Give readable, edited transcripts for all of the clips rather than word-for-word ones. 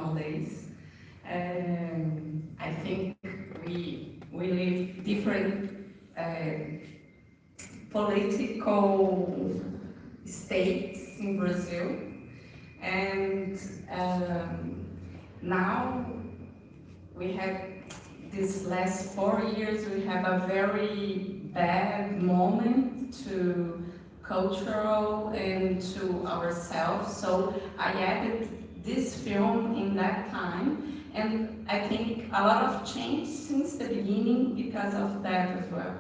nowadays. I think we live different political states in Brazil, and now we have these last 4 years we have a very bad moment to cultural and to ourselves. So I added this film in that time, and I think a lot of change since the beginning because of that as well.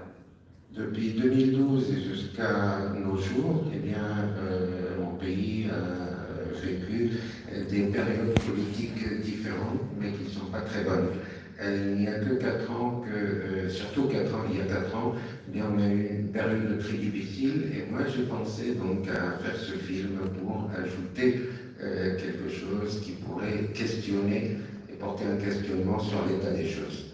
Depuis 2012 et jusqu'à nos jours, eh bien, mon pays a vécu des périodes politiques différentes, mais qui ne sont pas très bonnes. Il n'y a que 4 ans surtout 4 ans, il y a 4 ans, eh bien, on a eu une période très difficile, et moi j'ai pensé donc à faire ce film pour ajouter quelque chose qui pourrait questionner et porter un questionnement sur l'état des choses.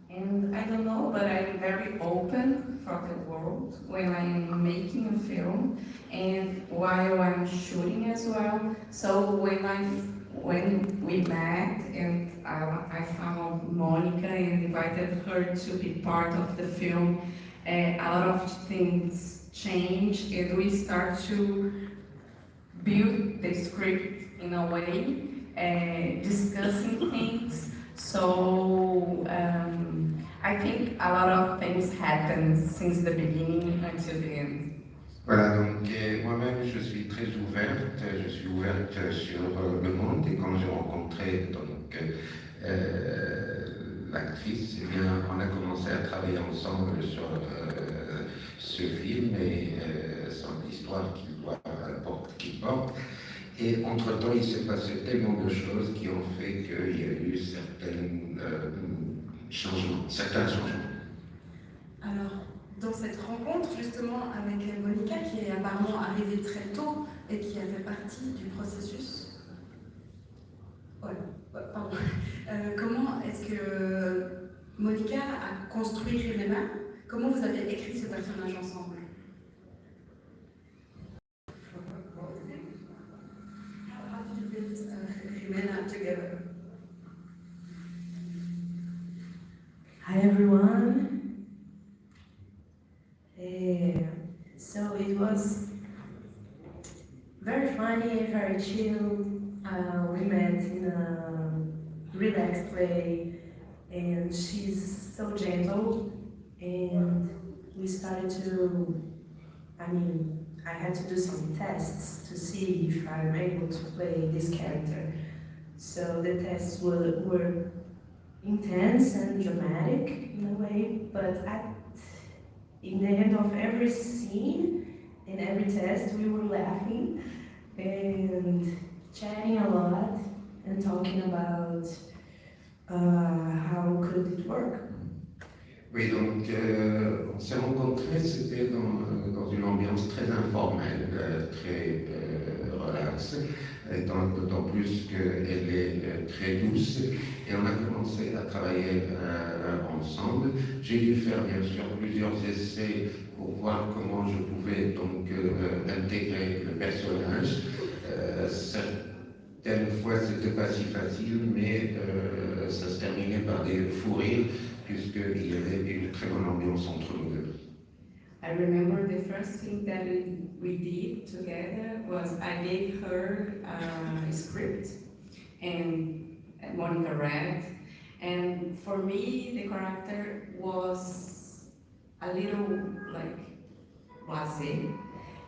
And I don't know, but I'm very open for the world when I'm making a film and while I'm shooting as well. So when we met and I found Monica and invited her to be part of the film, a lot of things changed and we start to build the script in a way, discussing things. So I think a lot of things happened since the beginning until the end. Voilà, donc moi-même je suis très ouverte, sur le monde, et quand j'ai rencontré donc l'actrice, eh bien on a commencé à travailler ensemble sur ce film et sur l'histoire qu'il porte. Et entre-temps, il s'est passé tellement de choses qui ont fait qu'il y a eu certains changements. Alors, dans cette rencontre justement avec Monica, qui est apparemment arrivée très tôt et qui a fait partie du processus, pardon. Comment est-ce que Monica a construit Jimena? Comment vous avez écrit ce personnage ensemble? How did you build Jimena together? Hi everyone. So it was very funny, very chill. We met in a relaxed way, and she's so gentle. And we started to, I had to do some tests to see if I'm able to play this character. So the tests were intense and dramatic in a way, but in the end of every scene, in every test, we were laughing and chatting a lot and talking about how could it work. Oui, donc on s'est rencontrés, c'était dans une ambiance très informelle, très relaxe, d'autant plus qu'elle est très douce, et on a commencé à travailler ensemble. J'ai dû faire bien sûr plusieurs essais pour voir comment je pouvais donc intégrer le personnage. Certaines fois c'était pas si facile, mais ça se terminait par des fous rires, puisqu'il y avait une très bonne ambiance entre nous deux. I remember the first thing that we did together was I gave her a script and Monica read, and for me the character was a little like blasé,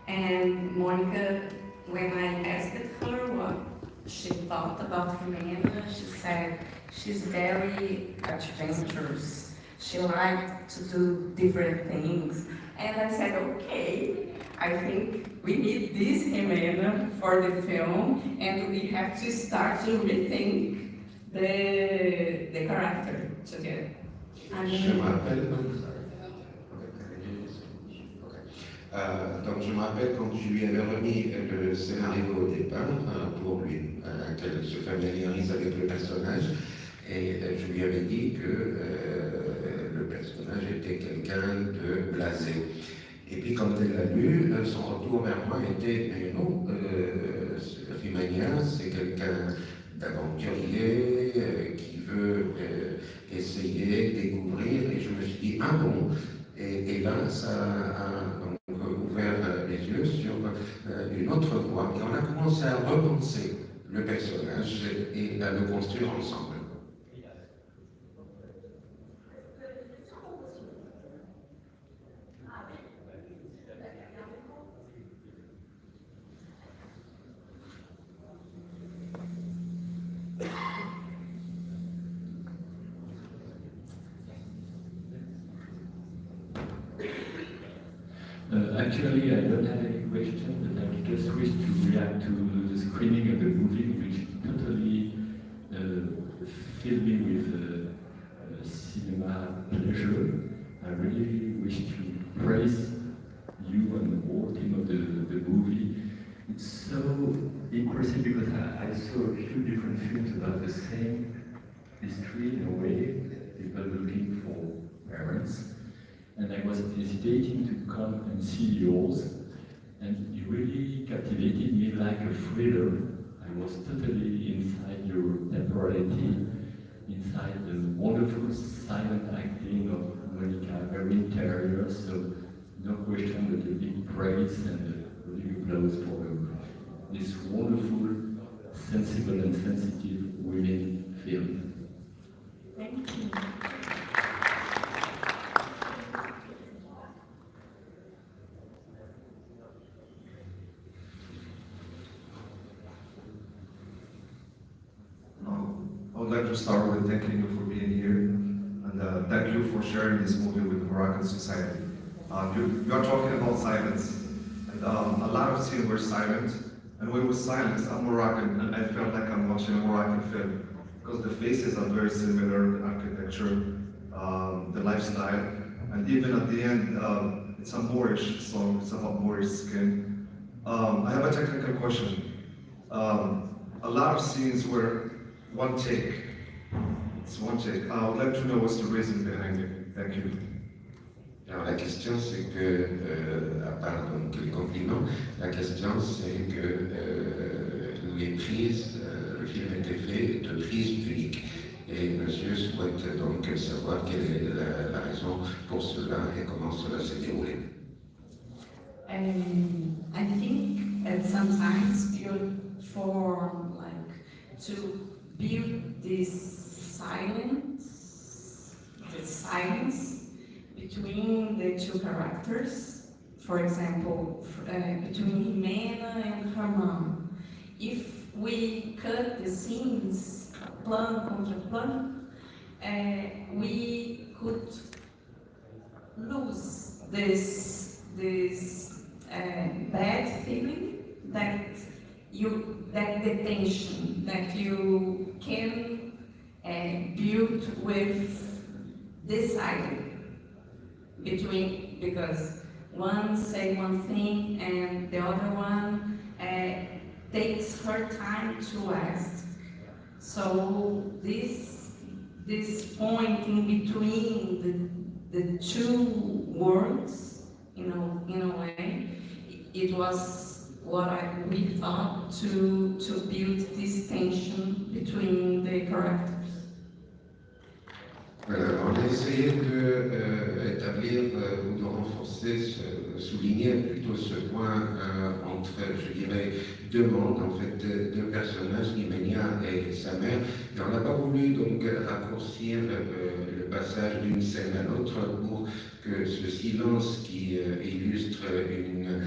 and Monica, when I asked her what she thought about Jimena, she said she's very adventurous. She liked to do different things. And I said, okay, I think we need this Jimena for the film, and we have to start to rethink the character together. Je me rappelle, donc je me rappelle quand je lui avais remis le scénario au départ pour lui qu'elle se familiarise avec le personnage, et je lui avais dit que le personnage était quelqu'un de blasé. Et puis quand elle l'a lu, son retour vers moi était « Mais non, Rimania, c'est quelqu'un d'aventurier qui veut essayer, découvrir, et je me suis dit, ah bon, et là, ça a donc ouvert les yeux sur une autre voie, et on a commencé à repenser le personnage et à le construire ensemble. Actually, I don't have any question, but I just wish to react to the screening of the movie, which totally filled me with cinema pleasure. I really wish to praise you and the whole team of the movie. It's so impressive because I saw a few different films about the same history in a way, people looking for parents. And I was hesitating to come and see yours, and it really captivated me like a thriller. I was totally inside your temporality, inside the wonderful silent acting of Monica, very interior, so no question but a big praise and a big applause for this wonderful, sensible and sensitive women film. Thank you. I would like to start with thanking you for being here, and thank you for sharing this movie with the Moroccan society. You are talking about silence, and a lot of scenes were silent, and when it was silence, I'm Moroccan, and I felt like I'm watching a Moroccan film, because the faces are very similar, the architecture, the lifestyle, and even at the end, it's a Moorish song, it's about Moorish skin. I have a technical question. A lot of scenes were one take. It's one take. I would like to know what's the reason behind it. Thank you. Alors la question c'est que, à part donc les compliments, la question c'est que les prises, le film a été fait de prises uniques. Et monsieur souhaite donc savoir quelle est la raison pour cela et comment cela s'est déroulé. I think that sometimes to build this silence between the two characters, for example, between Jimena and her mom. If we cut the scenes plan contra plan, we could lose this bad feeling that the tension that you can build with this silence between, because one say one thing and the other one takes her time to ask. So this point in between the two worlds, in a way, it was what we thought to build this tension between the characters. On a essayé d'établir ou de renforcer, souligner plutôt ce point entre, je dirais, deux mondes, en fait, deux personnages, Imenia et sa mère. Et on n'a pas voulu donc raccourcir le passage d'une scène à l'autre pour que ce silence qui illustre une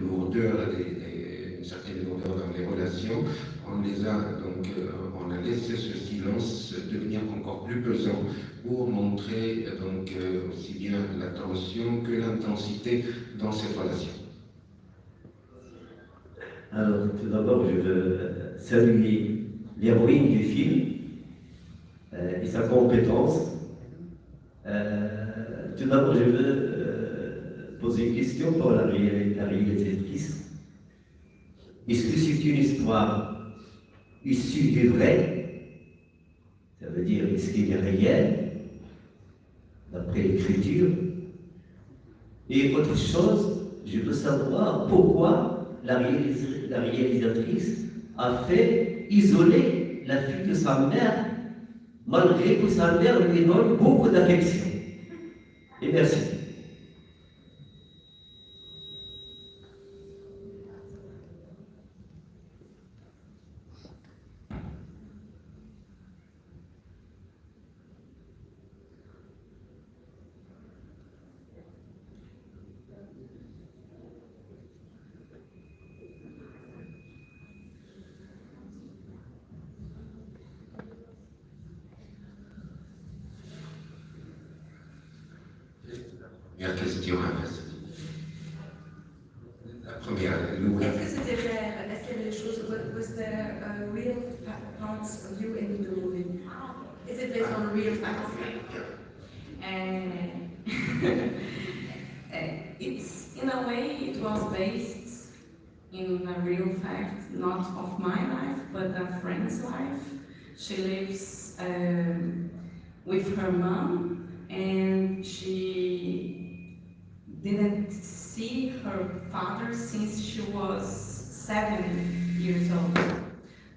lourdeur, une certaine lourdeur dans les relations, on a laissé ce silence devenir encore plus pesant pour montrer donc aussi bien la tension que l'intensité dans cette relation. Alors, tout d'abord, je veux saluer l'héroïne du film et sa compétence. Tout d'abord, je veux poser une question pour la réalisatrice. Est-ce que c'est une histoire issue du vrai? Ça veut dire, est-ce qu'il est réel, d'après l'écriture? Et autre chose, je veux savoir pourquoi la réalisatrice a fait isoler la fille de sa mère, malgré que sa mère lui donne beaucoup d'affection. Et merci. Première question à passer. La première, Est-ce que c'était réel? Est-ce qu'il y avait des choses? Was there real parts of you in the movie? Is it based on real facts? It's in a way it was based in a real fact, not of my life, but a friend's life. She lives with her mom, and she didn't see her father since she was 7 years old.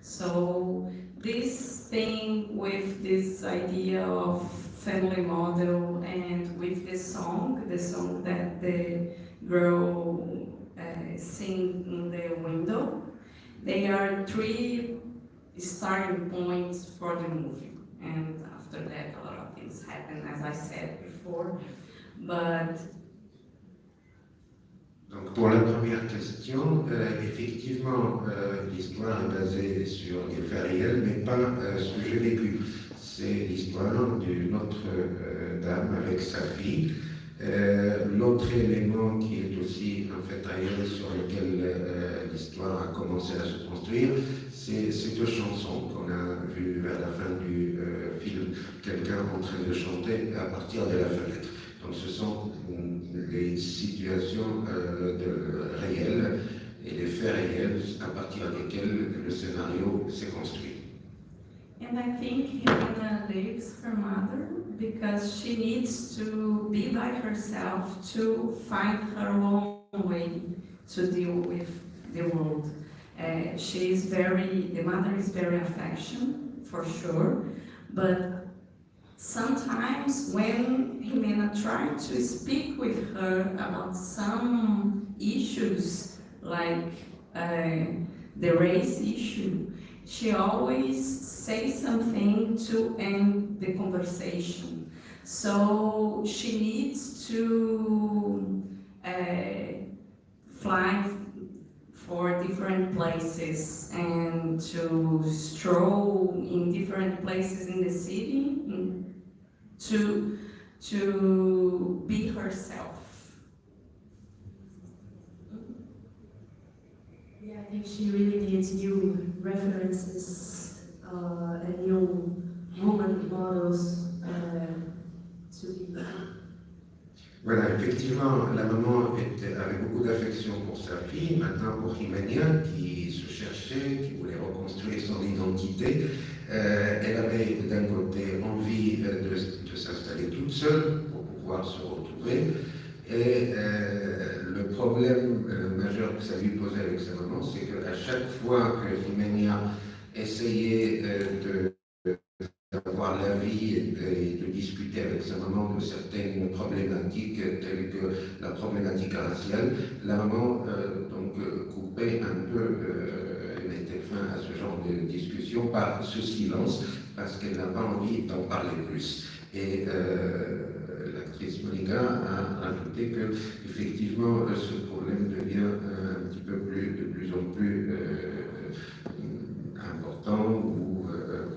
So this thing with this idea of family model and with the song that the girl sing in the window, they are 3 starting points for the movie. And after that, a lot of things happen, as I said before. But donc pour la première question, effectivement, l'histoire est basée sur des faits réels, mais pas ce que j'ai vécu. C'est l'histoire d'une autre dame avec sa fille. L'autre élément qui est aussi un fait réel sur lequel l'histoire a commencé à se construire, c'est ces 2 chansons qu'on a vues à la fin du film, quelqu'un en train de chanter à partir de la fenêtre. Donc ce sont les situations réelles et les faits réels à partir desquels le scénario s'est construit. And I think Helena leaves her mother because she needs to be by herself to find her own way to deal with the world. The mother is very affectionate, for sure, but sometimes when Jimena tried to speak with her about some issues, like the race issue, she always says something to end the conversation. So she needs to fly for different places and to stroll in different places in the city to be herself. Yeah, I think she really needs new references and new woman models to be. Voilà, effectivement, la maman avait beaucoup d'affection pour sa fille. Maintenant, pour Jimena, qui se cherchait, qui voulait reconstruire son identité, elle avait d'un côté envie de s'installer toute seule pour pouvoir se retrouver. Et le problème majeur que ça lui posait avec sa maman, c'est qu'à chaque fois que Jimena essayait d'avoir l'avis et de discuter avec sa maman de certaines problématiques telles que la problématique raciale, la maman coupait un peu, mettait fin à ce genre de discussion par ce silence, parce qu'elle n'a pas envie d'en parler plus. Et l'actrice Monica a ajouté que effectivement ce problème devient un petit peu de plus en plus important ou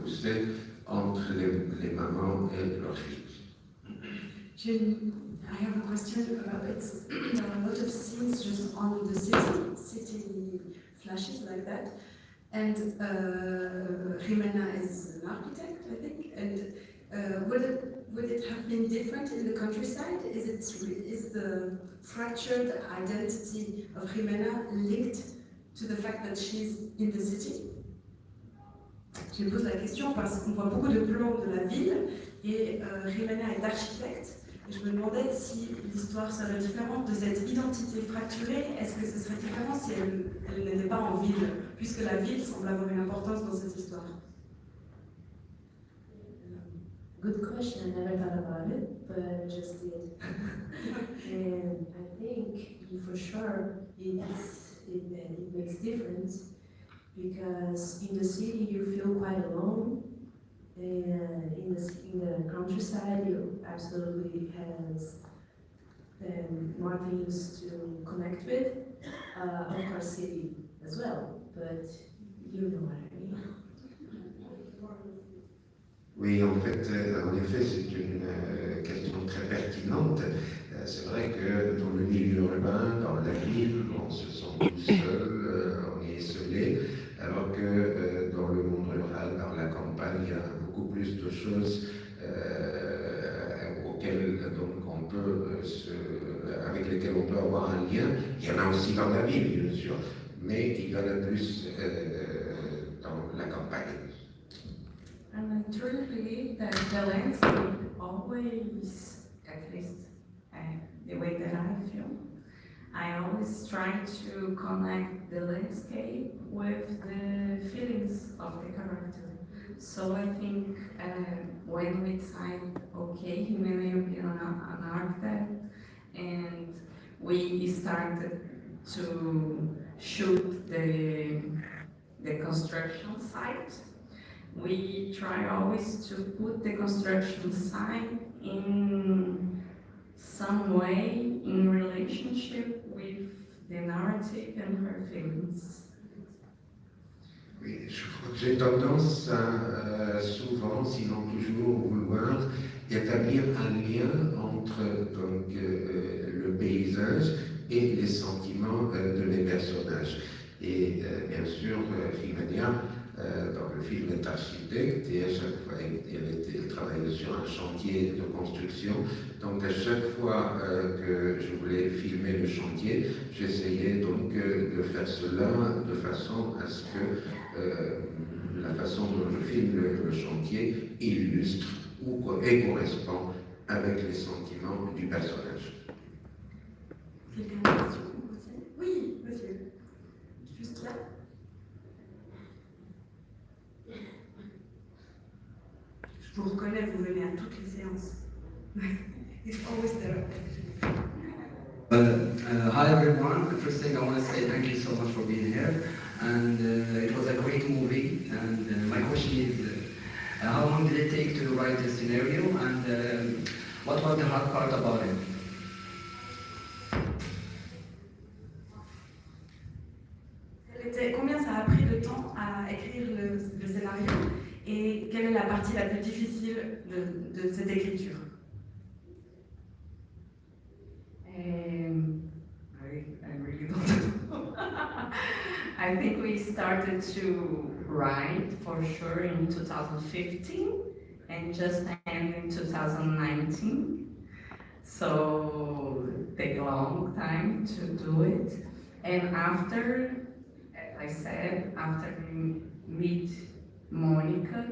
poussé entre les mamans et leurs filles. I have a question about it. There are a lot of scenes just on the city flashes like that. And Jimena is an architect, I think. And would it have been different in the countryside? Is the fractured identity of Jimena linked to the fact that she's in the city? Je pose la question parce qu'on voit beaucoup de plans de la ville et Jimena est architecte. Et je me demandais si l'histoire serait différente de cette identité fracturée. Est-ce que ce serait différent si elle n'était pas en ville, puisque la ville semble avoir une importance dans cette histoire? Good question. I never thought about it, but I just did. And I think for sure it makes difference because in the city you feel quite alone, and in the countryside you absolutely has more things to connect with. Of course, city as well, but you know what I mean. Oui, en effet, c'est une question très pertinente. C'est vrai que dans le milieu urbain, dans la ville, on se sent tout seul, on est isolé, alors que dans le monde rural, dans la campagne, il y a beaucoup plus de choses auxquelles donc, avec lesquelles on peut avoir un lien. Il y en a aussi dans la ville, bien sûr, mais il y en a plus dans la campagne. And I truly believe that the landscape always, at least the way that I feel, I always try to connect the landscape with the feelings of the character. So I think when we decided, okay, Jimena will be an architect, and we started to shoot the construction site, we try always to put the construction site in some way in relationship with the narrative and her feelings. Oui, je crois que j'ai tendance à souvent, sinon toujours, vouloir établir un lien entre donc, le paysage et les sentiments de mes personnages. Et bien sûr, Jimena, dans le film, est architecte et à chaque fois, elle travaille sur un chantier de construction. Donc à chaque fois que je voulais filmer le chantier, j'essayais donc de faire cela de façon à ce que la façon dont je filme le chantier illustre et correspond avec les sentiments du personnage. Quelqu'un a une question aussi? Oui, monsieur. Juste là. Je vous reconnais, vous venez à toutes les séances. It's always there. Hi everyone. The first thing I want to say thank you so much for being here, and it was a great movie. And my question is, how long did it take to write the scenario, and what was the hard part about it? Combien ça a pris de temps à écrire le scénario et quelle est la partie la plus difficile de cette écriture? I really don't know. I think we started to write for sure in 2015 and just ended in 2019. So it took a long time to do it. And after, as I said, after we meet Monica,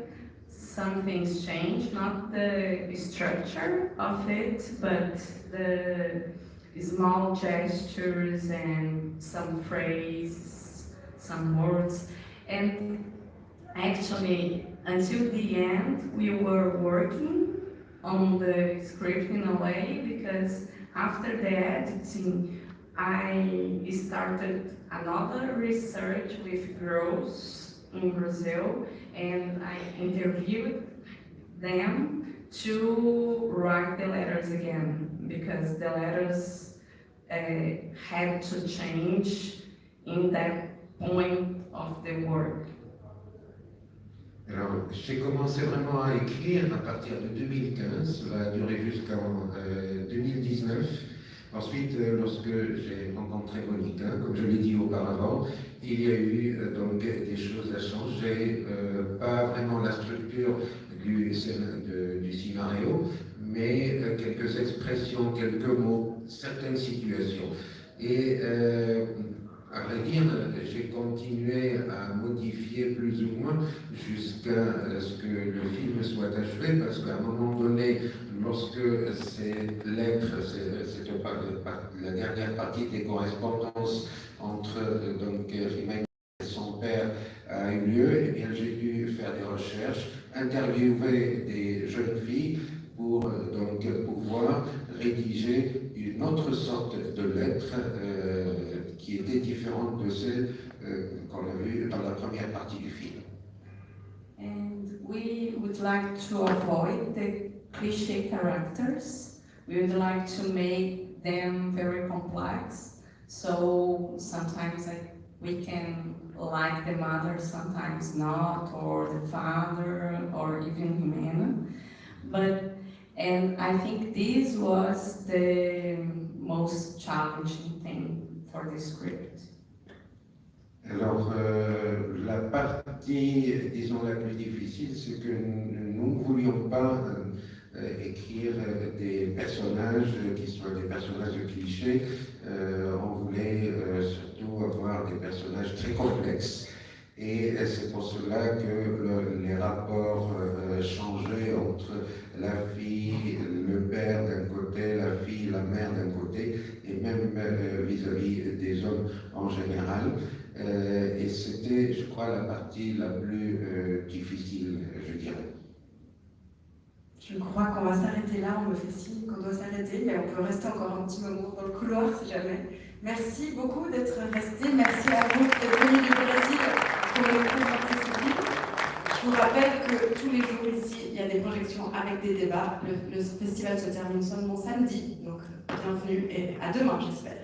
some things changed, not the structure of it, but the small gestures and some phrases, some words. And actually, until the end, we were working on the script in a way, because after the editing, I started another research with girls in Brazil, and I interviewed them to write the letters again, because the letters had to change in that point of the work. Alors, j'ai commencé vraiment à écrire à partir de 2015, ça a duré jusqu'en 2019. Ensuite, lorsque j'ai rencontré Monica, comme je l'ai dit auparavant, il y a eu donc des choses à changer, pas vraiment la structure du scénario, mais quelques expressions, quelques mots, certaines situations. Et à vrai dire, j'ai continué à modifier plus ou moins jusqu'à ce que le film soit achevé, parce qu'à un moment donné, lorsque cette lettre, la dernière partie des correspondances entre donc Jimena et son père a eu lieu, eh bien, bien, j'ai dû faire des recherches, interviewer des jeunes filles pour donc pouvoir rédiger une autre sorte de lettre qui était différente de celle qu'on a vue dans la première partie du film. And we would like to avoid the cliché characters. We would like to make them very complex. So sometimes we can like the mother, sometimes not, or the father, or even Jimena. And I think this was the most challenging thing for the script. Alors, la partie, disons, la plus difficile, c'est que nous ne voulions pas écrire des personnages qui soient des personnages clichés. On voulait surtout avoir des personnages très complexes. Et c'est pour cela que les rapports changeaient entre la fille, le père d'un côté, la fille, la mère d'un côté, et même vis-à-vis des hommes en général. Et c'était, je crois, la partie la plus difficile, je dirais. Je crois qu'on va s'arrêter là, on me fait signe qu'on doit s'arrêter, mais on peut rester encore un petit moment dans le couloir si jamais. Merci beaucoup d'être restés, merci à vous d'être venus du Brésil pour le cours d'Accessibilité. Je vous rappelle que tous les jours ici, il y a des projections avec des débats. Le festival se termine seulement samedi, donc bienvenue et à demain j'espère.